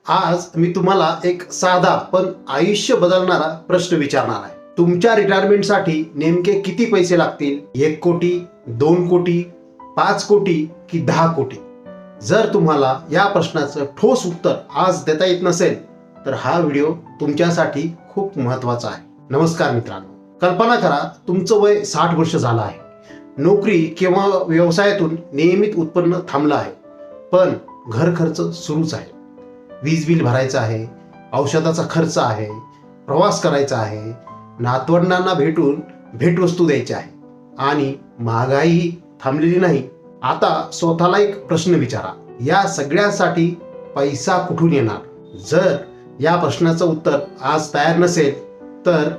आज मी तुम्हाला एक साधा पण आयुष्य बदलणारा प्रश्न विचारणार आहे. तुमच्या रिटायरमेंटसाठी नेमके किती पैसे लागतील? 1 कोटी, 2 कोटी, 5 कोटी की 10 कोटी? जर तुम्हाला या प्रश्नाचं ठोस उत्तर आज देता येत नसेल तर हा व्हिडिओ तुमच्यासाठी खूप महत्त्वाचा आहे. नमस्कार मित्रांनो, कल्पना करा तुमचं वय 60 वर्ष झालं आहे. नोकरी किंवा व्यवसायातून नियमित उत्पन्न थांबलं आहे, पण घर खर्च सुरूच आहे. वीज बिल भरायचं आहे, औषधाचा खर्च आहे, प्रवास करायचा आहे, नातवंडांना भेटून भेटवस्तू द्यायच्या आहे आणि महागाई थांबलेली नाही. आता स्वतःला एक प्रश्न विचारा, या सगळ्यासाठी पैसा कुठून येणार? जर या प्रश्नाचं उत्तर आज तयार नसेल तर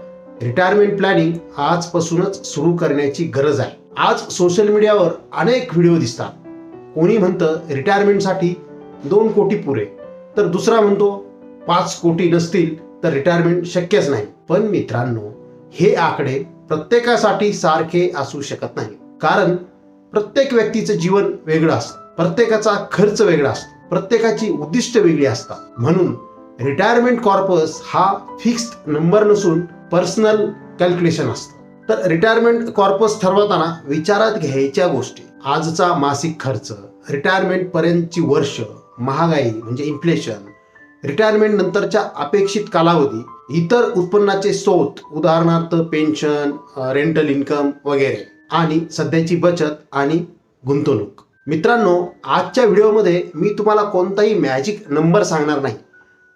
रिटायरमेंट प्लॅनिंग आजपासूनच सुरू करण्याची गरज आहे. आज सोशल मीडियावर अनेक व्हिडिओ दिसतात. कोणी म्हणतं रिटायरमेंटसाठी 2 कोटी पुरे, तर दुसरा म्हणतो 5 कोटी नसतील तर रिटायरमेंट शक्यच नाही. पण मित्रांनो, हे आकडे प्रत्येकासाठी सारखे असू शकत नाही, कारण प्रत्येक व्यक्तीचं जीवन वेगळं असतं, प्रत्येकाचा खर्च वेगळा असतो, प्रत्येकाची उद्दिष्ट वेगळी असतात. म्हणून रिटायरमेंट कॉर्पस हा फिक्स्ड नंबर नसून पर्सनल कॅल्क्युलेशन असतं. तर रिटायरमेंट कॉर्पस ठरवताना विचारात घ्यायच्या गोष्टी: आजचा मासिक खर्च, रिटायरमेंट पर्यंतची वर्ष, महागाई म्हणजे इन्फ्लेशन, रिटायरमेंट नंतरच्या अपेक्षित कालावधी, इतर उत्पन्नाचे स्रोत उदाहरणार्थ पेन्शन, रेंटल इन्कम वगैरे, आणि सध्याची बचत आणि गुंतवणूक. मित्रांनो, आजच्या व्हिडिओमध्ये मी तुम्हाला कोणताही मॅजिक नंबर सांगणार नाही.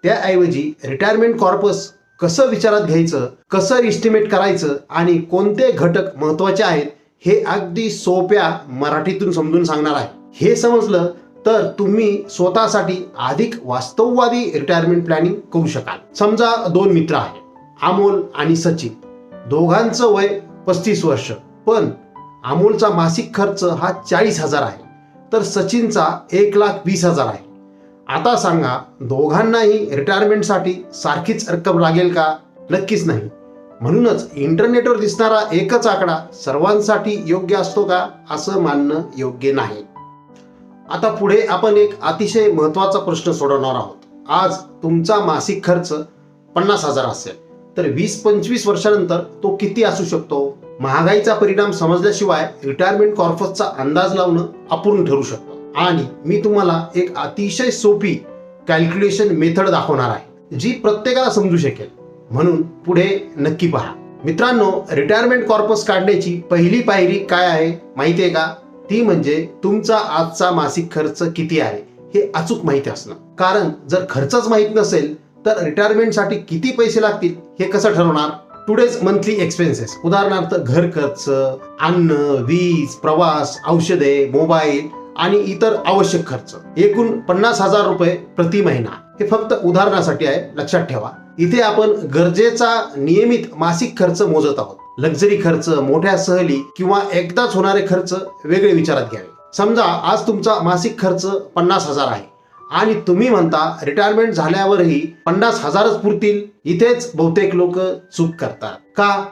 त्याऐवजी रिटायरमेंट कॉर्पस कसं विचारात घ्यायचं, कसं एस्टिमेट करायचं आणि कोणते घटक महत्त्वाचे आहेत हे अगदी सोप्या मराठीतून समजून सांगणार आहे. हे समजलं तर तुम्ही स्वतःसाठी अधिक वास्तववादी रिटायरमेंट प्लॅनिंग करू शकाल. समजा 2 मित्र आहेत, अमोल आणि सचिन. दोघांचं वय 35 वर्ष, पण अमोलचा मासिक खर्च हा 40,000 आहे, तर सचिनचा 1,20,000 आहे. आता सांगा, दोघांनाही रिटायरमेंटसाठी सारखीच रक्कम लागेल का? नक्कीच नाही. म्हणूनच इंटरनेटवर दिसणारा एकच आकडा सर्वांसाठी योग्य असतो का, असं मानणं योग्य नाही. आता पुढे आपण एक अतिशय महत्त्वाचा प्रश्न सोडवणार आहोत. आज तुमचा मासिक खर्च 50,000 असेल तर 20-25 वर्षानंतर तो किती असू शकतो? महागाईचा परिणाम समजल्याशिवाय रिटायरमेंट कॉर्पसचा अंदाज लावणं अपूर्ण ठरू शकतं. आणि मी तुम्हाला एक अतिशय सोपी कॅल्क्युलेशन मेथड दाखवणार आहे, जी प्रत्येकाला समजू शकेल. म्हणून पुढे नक्की पहा. मित्रांनो, रिटायरमेंट कॉर्पस काढण्याची पहिली पायरी काय आहे माहिती आहे का? ती म्हणजे तुमचा आजचा मासिक खर्च किती आहे हे अचूक माहिती असणं. कारण जर खर्चच माहित नसेल तर रिटायरमेंटसाठी किती पैसे लागतील हे कसं ठरवणार? टुडेज मंथली एक्सपेन्सेस, उदाहरणार्थ घर खर्च, अन्न, वीज, प्रवास, औषधे, मोबाईल आणि इतर आवश्यक खर्च, एकूण 50,000 रुपये प्रति महिना. हे फक्त उदाहरणासाठी आहे, लक्षात ठेवा. इथे आपण गरजेचा नियमित मासिक खर्च मोजत आहोत. लक्झरी खर्च, मोठ्या सहली किंवा एकदाच होणारे खर्च वेगळे विचारात घ्यावे. समजा आज तुमचा मासिक खर्च 50,000 आहे आणि तुम्ही म्हणता रिटायरमेंट झाल्यावरही 50,000च पुरतील. इथेच बहुतेक लोक चूक करतात. का?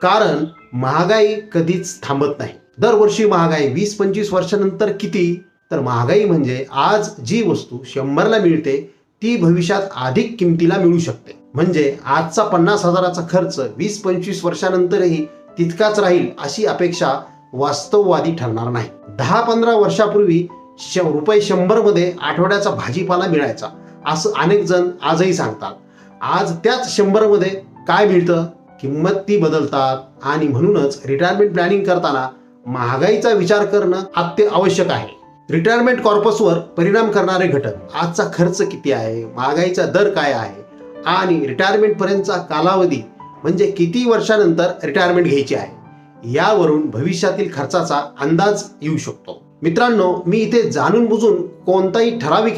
कारण महागाई कधीच थांबत नाही. दरवर्षी महागाई 20-25 वर्षानंतर किती? तर महागाई म्हणजे आज जी वस्तू 100ला मिळते ती भविष्यात अधिक किमतीला मिळू शकते. म्हणजे आजचा 50,000चा खर्च 20-25 वर्षानंतरही तितकाच राहील अशी अपेक्षा वास्तववादी ठरणार नाही. 10-15 वर्षापूर्वी रुपये 100 मध्ये आठवड्याचा भाजीपाला मिळायचा असं अनेक जण आजही सांगतात. आज त्याच 100 मध्ये काय मिळतं? किंमत ती बदलतात. आणि म्हणूनच रिटायरमेंट प्लॅनिंग करताना महागाईचा विचार करणं अत्यावश्यक आहे. रिटायरमेंट कॉर्पसवर परिणाम करणारे घटक: आजचा खर्च किती आहे, महागाईचा दर काय आहे, आणि रिटायरमेंट पर्यंतचा कालावधी म्हणजे किती वर्षानंतर रिटायरमेंट घ्यायची आहे, यावरून भविष्यातील खर्चाचा अंदाज येऊ शकतो. मित्रांनो, मी इथे जाणून बुजून कोणताही ठराविक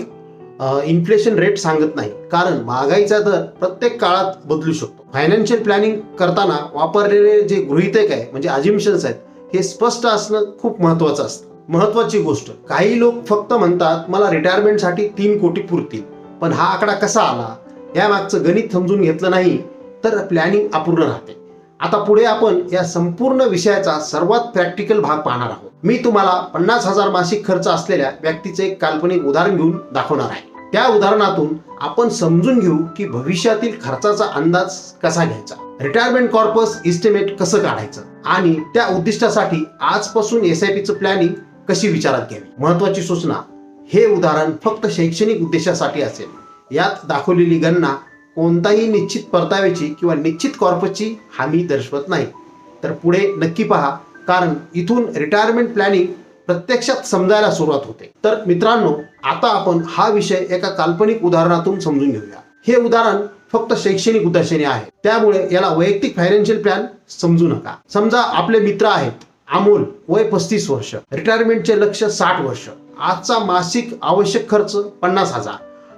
इन्फ्लेशन रेट सांगत नाही, कारण महागाईचा दर प्रत्येक काळात बदलू शकतो. फायनान्शियल प्लॅनिंग करताना वापरलेले जे गृहीतक आहे म्हणजे अझम्पशन्स आहेत, हे स्पष्ट असणं खूप महत्त्वाचं असतं. महत्त्वाची गोष्ट, काही लोक फक्त म्हणतात मला रिटायरमेंटसाठी 3 कोटी पुरतील, पण हा आकडा कसा आला यामागचं गणित समजून घेतलं नाही तर प्लॅनिंग अपूर्ण राहते. आता पुढे आपण या संपूर्ण विषयाचा सर्वात प्रॅक्टिकल भाग पाहणार आहोत. मी तुम्हाला 50,000 मासिक खर्च असलेल्या व्यक्तीचे एक काल्पनिक उदाहरण घेऊन दाखवणार आहे. त्या उदाहरणातून आपण समजून घेऊ की भविष्यातील खर्चाचा अंदाज कसा घ्यायचा, रिटायरमेंट कॉर्पस इस्टिमेट कसं काढायचं आणि त्या उद्दिष्टासाठी आजपासून SIPचं प्लॅनिंग कशी विचारात घ्यावी. महत्वाची सूचना, हे उदाहरण फक्त शैक्षणिक उद्देशासाठी असेल. यात दाखवलेली गणना कोणताही निश्चित परताव्याची किंवा निश्चित कॉर्पसची हमी दर्शवत नाही. तर पुढे नक्की पहा, कारण इथून रिटायरमेंट प्लॅनिंग प्रत्यक्षात समजायला सुरुवात होते. तर मित्रांनो, आता आपण हा विषय एका काल्पनिक उदाहरणातून समजून घेऊया. हे उदाहरण फक्त शैक्षणिक उद्देशाने आहे, त्यामुळे याला वैयक्तिक फायनान्शियल प्लॅन समजू नका. समजा आपले मित्र आहेत अमोल, वय 35 वर्ष, रिटायरमेंटचे लक्ष 60 वर्ष, आजचा मासिक आवश्यक खर्च 50,000.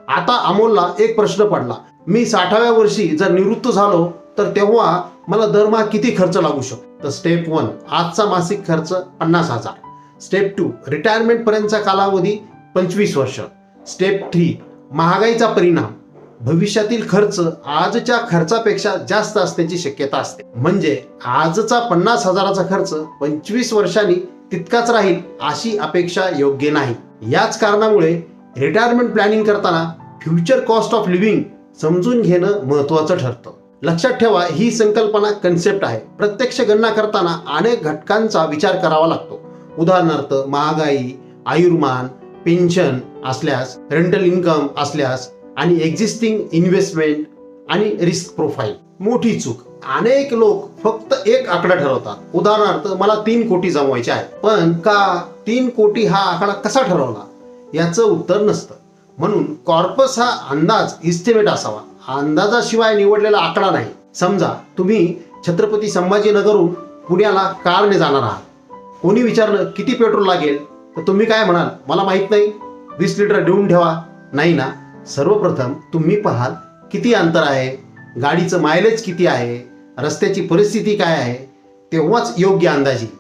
आता अमोलला एक प्रश्न पडला, मी 60व्या वर्षी जर निवृत्त झालो तर तेव्हा मला दरमहा किती खर्च लागू शकतो. तर स्टेप 1, आजचा मासिक खर्च 50,000. स्टेप 2, रिटायरमेंट पर्यंतचा कालावधी 25 वर्ष. स्टेप 3, महागाईचा परिणाम, भविष्यातील खर्च आजच्या खर्चापेक्षा जास्त असण्याची शक्यता असते. म्हणजे आजचा 50,000चा खर्च 25 वर्षांनी तितकाच राहील अशी अपेक्षा योग्य नाही. याच कारणामुळे रिटायरमेंट प्लॅनिंग करताना फ्युचर कॉस्ट ऑफ लिव्हिंग समजून घेणं महत्त्वाचं ठरतं. लक्षात ठेवा, ही संकल्पना कन्सेप्ट आहे. प्रत्यक्ष गणना करताना अनेक घटकांचा विचार करावा लागतो. उदाहरणार्थ महागाई, आयुर्मान, पेन्शन असल्यास, रेंटल इन्कम असल्यास आणि एक्झिस्टिंग इन्व्हेस्टमेंट आणि रिस्क प्रोफाईल. मोठी चूक, अनेक लोक फक्त एक आकडा ठरवतात. उदाहरणार्थ, मला 3 कोटी जमवायचे आहे, पण का 3 कोटी हा आकडा कसा ठरवला याचं उत्तर नसतं. म्हणून कॉर्पस हा अंदाज इस्टिमेट असावा, अंदाजाशिवाय निवडलेला आकडा नाही. समजा तुम्ही छत्रपती संभाजीनगरहून पुण्याला कारने जाणार आहात. कोणी विचारलं किती पेट्रोल लागेल, तर तुम्ही काय म्हणाल, मला माहित नाही, 20 लिटर देऊन ठेवा. नाही ना. सर्वप्रथम तुम्ही पाहाल किती अंतर आहे, गाडीचं मायलेज किती आहे, रस्त्याची परिस्थिती काय आहे, तेव्हाच योग्य अंदाज येईल.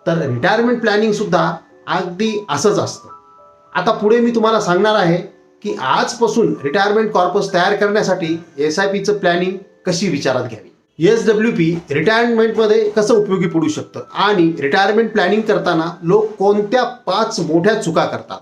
तर रिटायरमेंट प्लॅनिंग सुद्धा अगदी असंच असतं. आता पुढे मी तुम्हाला सांगणार आहे की आजपासून रिटायरमेंट कॉर्पस तयार करण्यासाठी SIPचं प्लॅनिंग कशी विचारात घ्यावी. SWP रिटायरमेंटमध्ये कसं उपयोगी पडू शकतं आणि रिटायरमेंट प्लॅनिंग करताना लोक कोणत्या 5 मोठ्या चुका करतात.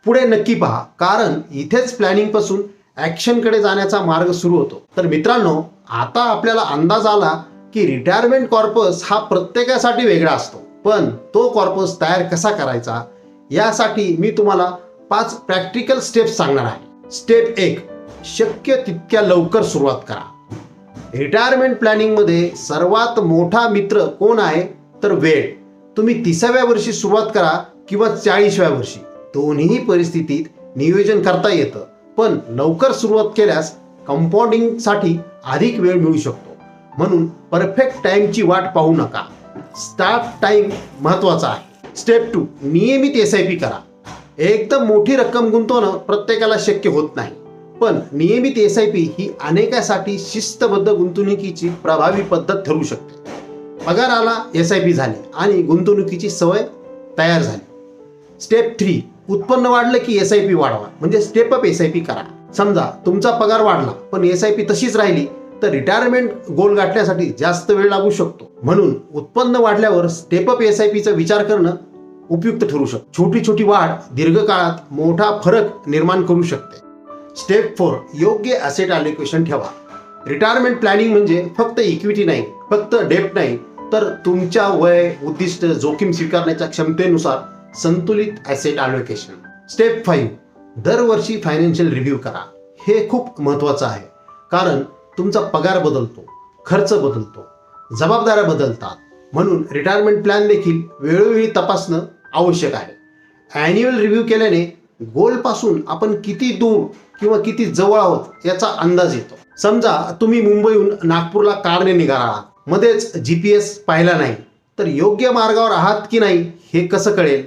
पुढे नक्की पहा, कारण इथेच प्लॅनिंगपासून ॲक्शनकडे जाण्याचा मार्ग सुरू होतो. तर मित्रांनो, आता आपल्याला अंदाज आला की रिटायरमेंट कॉर्पस हा प्रत्येकासाठी वेगळा असतो, पण तो कॉर्पस तयार कसा करायचा यासाठी मी तुम्हाला 5 प्रॅक्टिकल स्टेप्स सांगणार आहे. स्टेप 1, शक्य तितक्या लवकर सुरुवात करा. रिटायरमेंट प्लॅनिंगमध्ये सर्वात मोठा मित्र कोण आहे, तर वेळ. तुम्ही 30व्या वर्षी सुरुवात करा किंवा 40व्या वर्षी, दोन्ही परिस्थितीत नियोजन करता येतं. पण लवकर सुरुवात केल्यास कंपाऊंडिंगसाठी अधिक वेळ मिळू शकतो. म्हणून परफेक्ट टाइमची वाट पाहू नका. स्टार्ट टाइम महत्त्वाचा आहे. स्टेप 2, नियमित SIP करा. एकदम मोठी रक्कम गुंतवणं प्रत्येकाला शक्य होत नाही, पण नियमित SIP ही अनेकासाठी शिस्तबद्ध गुंतवणुकीची प्रभावी पद्धत ठरू शकते. पगाराला SIP झाले आणि गुंतवणुकीची सवय तयार झाली. स्टेप 3, उत्पन्न वाढलं की SIP वाढवा, म्हणजे स्टेप अप SIP करा. समजा तुमचा पगार वाढला पण SIP तशीच राहिली तर रिटायरमेंट गोल गाठण्यासाठी जास्त वेळ लागू शकतो. म्हणून उत्पन्न वाढल्यावर स्टेप अप SIPचा विचार करणं उपयुक्त ठरू शकतो. छोटी छोटी वाढ दीर्घकाळात मोठा फरक निर्माण करू शकते. स्टेप 4, योग्य ॲसेट अलोकेशन ठेवा. रिटायरमेंट प्लॅनिंग म्हणजे फक्त इक्विटी नाही, फक्त डेप्ट नाही, तर तुमच्या वय, उद्दिष्ट, जोखीम स्वीकारण्याच्या क्षमतेनुसार संतुलित ॲसेट अलोकेशन. स्टेप 5, दरवर्षी फायनान्शियल रिव्ह्यू करा. हे खूप महत्त्वाचं आहे, कारण तुमचा पगार बदलतो, खर्च बदलतो, जबाबदाऱ्या बदलतात. म्हणून रिटायरमेंट प्लॅन देखील वेळोवेळी तपासणं आवश्यक आहे. ॲन्युअल रिव्ह्यू केल्याने गोलपासून आपण किती दूर किंवा किती जवळ आहोत याचा अंदाज येतो. समजा तुम्ही मुंबईहून नागपूरला कारने निघाला आहात, मध्येच GPS पाहिला नाही, तर योग्य मार्गावर आहात की नाही हे कसं कळेल.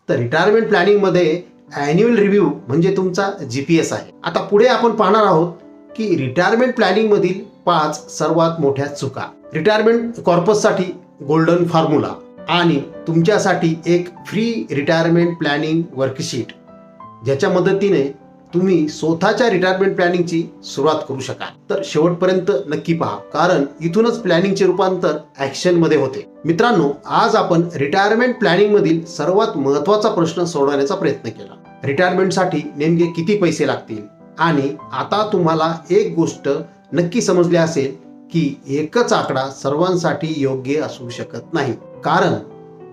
तर रिटायरमेंट प्लॅनिंगमध्ये ॲन्युअल रिव्ह्यू म्हणजे तुमचा GPS आहे. आता पुढे आपण पाहणार आहोत की रिटायरमेंट प्लॅनिंगमधील 5 सर्वात मोठ्या चुका. रिटायरमेंट कॉर्पससाठी गोल्डन फॉर्म्युला आणि तुमच्यासाठी एक फ्री रिटायरमेंट प्लॅनिंग वर्कशीट, ज्याच्या मदतीने तुम्ही स्वतःच्या रिटायरमेंट प्लॅनिंगची सुरुवात करू शकाल. तर शेवटपर्यंत नक्की पहा, कारण इथूनच प्लॅनिंगचे रूपांतर ॲक्शनमध्ये होते. मित्रांनो, आज आपण रिटायरमेंट प्लॅनिंगमधील सर्वात महत्त्वाचा प्रश्न सोडवण्याचा प्रयत्न केला. रिटायरमेंटसाठी नेमके किती पैसे लागतील. आणि आता तुम्हाला एक गोष्ट नक्की समजली असेल की एकच आकडा सर्वांसाठी योग्य असू शकत नाही. कारण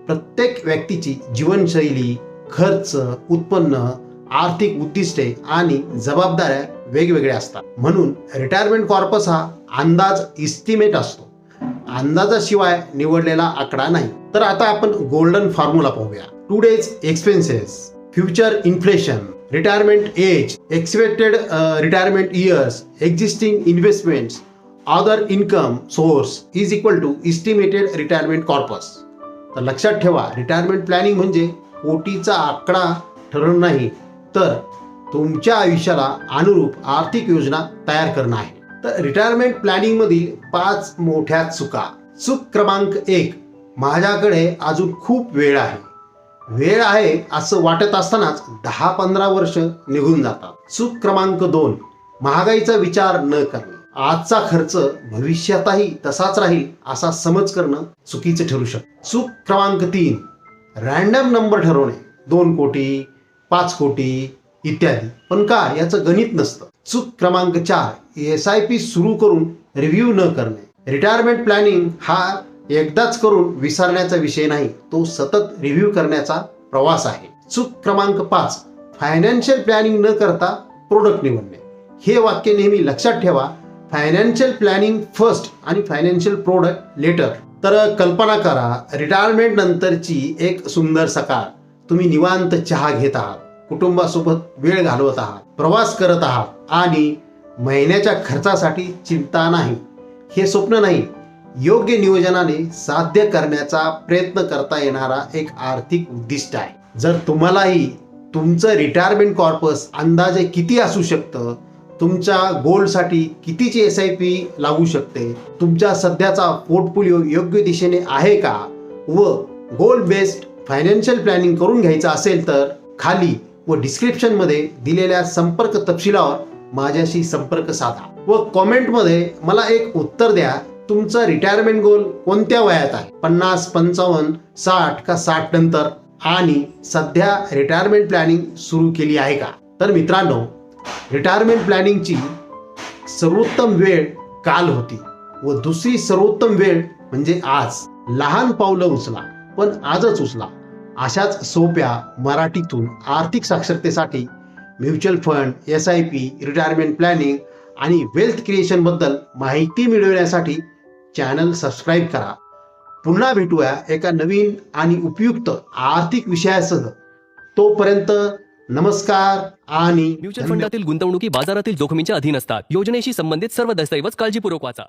प्रत्येक व्यक्तीची जीवनशैली, खर्च, उत्पन्न, आर्थिक उद्दिष्टे आणि जबाबदाऱ्या वेगवेगळ्या असतात. म्हणून रिटायरमेंट कॉर्पस हा अंदाज, इस्टिमेट असतो, अंदाजाशिवाय निवडलेला आकडा नाही. तर आता आपण गोल्डन फॉर्म्युला पाहूया. Today's expenses, future inflation, retirement age, expected retirement years, existing investments, other income source is equal to estimated retirement corpus. तर लक्षात ठेवा, रिटायरमेंट प्लॅनिंग म्हणजे कोटीचा आकडा ठरवणं नाही, तर तुमच्या आयुष्याला अनुरूप आर्थिक योजना तयार करणं आहे. तर रिटायरमेंट प्लॅनिंग मधील 5 मोठ्या चुका. चूक क्रमांक 1, माझ्याकडे अजून खूप वेळ आहे. वेळ आहे असं वाटत असतानाच 10-15 वर्ष निघून जातात. चूक क्रमांक 2, महागाईचा विचार न करणे. आजचा खर्च भविष्यातही तसाच राहील असा समज करणं चुकीचं ठरू शकतं. चूक क्रमांक 3, रॅन्डम नंबर ठरवणे. 2 कोटी, 5 कोटी इत्यादी, पण का याचं गणित नसतं. चूक क्रमांक 4, SIP सुरू करून रिव्ह्यू न करणे. रिटायरमेंट प्लॅनिंग हा एकदाच करून विसरण्याचा विषय नाही, तो सतत रिव्ह्यू करण्याचा प्रवास आहे. चूक क्रमांक 5, फायनान्शियल प्लॅनिंग न करता प्रोडक्ट निवडणे. हे वाक्य नेहमी लक्षात ठेवा, फायनान्शियल प्लॅनिंग फर्स्ट आणि फायनान्शियल प्रोडक्ट लेटर. तर कल्पना करा, रिटायरमेंट नंतरची एक सुंदर सकाळ. तुम्ही निवांत चहा घेत आहात, कुटुंबासोबत वेळ घालवत आहात, प्रवास करत आहात आणि महिन्याच्या खर्चासाठी चिंता नाही. हे स्वप्न नाही, योग्य नियोजनाने साध्य करण्याचा प्रयत्न करता येणारा एक आर्थिक उद्दिष्ट आहे. जर तुम्हालाही तुमचं रिटायरमेंट कॉर्पस अंदाजे किती असू शकतं, तुमच्या गोल्डसाठी कितीची SIP लागू शकते, तुमच्या सध्याचा पोर्टफोलिओ योग्य दिशेने आहे का, व गोल बेस्ड फायनान्शियल प्लॅनिंग करून घ्यायचं असेल तर खाली व डिस्क्रिप्शनमध्ये दिलेल्या संपर्क तपशिलावर माझ्याशी संपर्क साधा व कॉमेंटमध्ये मला एक उत्तर द्या. तुमचा रिटायरमेंट गोल कोणत्या वयात आहे? 50, 55, 60 का 60 नंतर? आणि सध्या रिटायरमेंट प्लॅनिंग सुरू केली आहे का? तर मित्रांनो, रिटायरमेंट प्लॅनिंगची सर्वोत्तम वेळ काल होती व दुसरी सर्वोत्तम वेळ म्हणजे आज. लहान पावलं उचला, पण आजच उचला. अशाच सोप्या मराठीतून आर्थिक साक्षरतेसाठी mutual fund, SIP, retirement planning आणि वेल्थ क्रिएशन बद्दल माहिती मिळवण्यासाठी चॅनल सबस्क्राईब करा. पुन्हा भेटूया एका नवीन आणि उपयुक्त आर्थिक विषयासह. तोपर्यंत नमस्कार आणि म्युच्युअल फंडातील गुंतवणुकी बाजारातील जोखमींच्या अधीन असतात. योजनेशी संबंधित सर्व दस्तऐवज काळजीपूर्वक वाचा.